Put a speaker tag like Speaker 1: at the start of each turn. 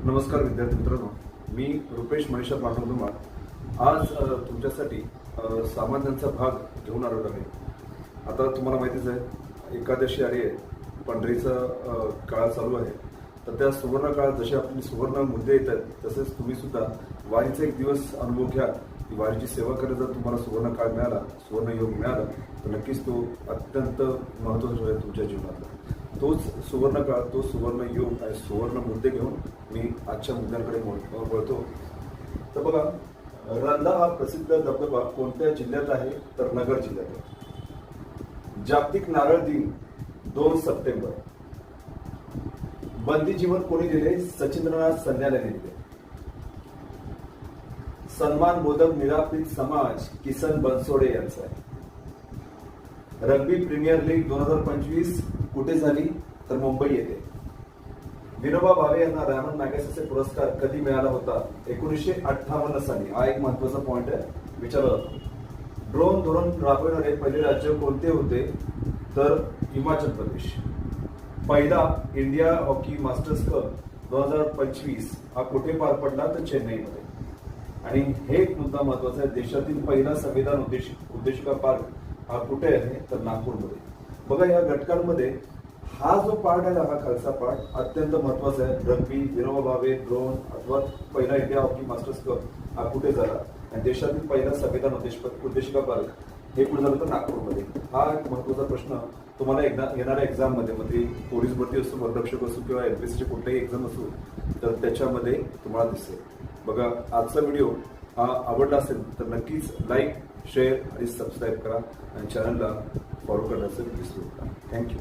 Speaker 1: नमस्कार विद्यार्थी मित्रांनो, मी रुपेश मनीषा पांडुरंग आज तुमच्यासाठी सामान्यांचा भाग घेऊन आलेलो आहे। आता तुम्हाला माहितीच आहे, एकादशी आली आहे, पंढरीचा काळ चालू आहे। तर त्या सुवर्ण काळात जसे आपले सुवर्ण मुद्दे येतात तसेच तुम्ही सुद्धा वारीचा एक दिवस अनुभव घ्या। वारीची सेवा करायला जर तुम्हाला सुवर्ण काळ मिळाला, सुवर्ण योग मिळाला तर नक्कीच तो अत्यंत महत्त्वाचा आहे तुमच्या जीवनातला। तोच सुवर्ण काळ, तो सुवर्ण योग आणि सुवर्ण मुद्दे घेऊन मी आजच्या मुद्द्यांकडे वळतो। तर बघा, रंधा हा प्रसिद्ध धबधबा कोणत्या जिल्ह्यात आहे तर नगर जिल्ह्यात आहे। जागतिक नारळ दिन 2 सप्टेंबर। बंदी जीवन कोणी दिले? सचिंद्रनाथ सन्याल यांनी दिले। सन्मान बोधक निरापीत समाज किसन बनसोडे यांचा आहे। रग्बी प्रीमियर लीग 2025 कुठे झाली तर मुंबई येथे। विनोबा भावे यांना रॅमन मॅगसेसे पुरस्कार कधी मिळाला होता? 1958 साली। हा एक महत्वाचा पॉइंट आहे, विचारला जातो। ड्रोन धोरण राबविणारे पहिले राज्य कोणते होते तर हिमाचल प्रदेश। पहिला इंडिया हॉकी मास्टर्स कप 2025 हा कुठे पार पडला तर चेन्नईमध्ये। आणि हे एक मुद्दा महत्वाचा आहे, देशातील पहिला संविधान उद्देशिका पार्क हा कुठे आहे तर नागपूरमध्ये। बघा, या घटकांमध्ये हा जो पार्ट आहे, हा खालचा पार्ट अत्यंत महत्वाचा आहे। रग्बी, विनोबा भावे, ड्रोन अथवा पहिला इंडिया हॉकी मास्टर्स कप हा कुठे झाला आणि देशातील पहिला संविधान उद्देशिका पार्क हे कुठे झालं तर नागपूरमध्ये। हा एक महत्वाचा प्रश्न तुम्हाला येणाऱ्या एक्झाम मध्ये पोलीस भरती असो, वनरक्षक असो किंवा एमपीएससीची कुठलाही एक्झाम असो तर त्याच्यामध्ये तुम्हाला दिसेल। बघा, आजचा व्हिडिओ हा आवडला असेल तर नक्कीच लाईक, शेअर आणि सबस्क्राईब करा आणि चॅनलला फॉलो करण्याचं विसरू नका। थँक्यू।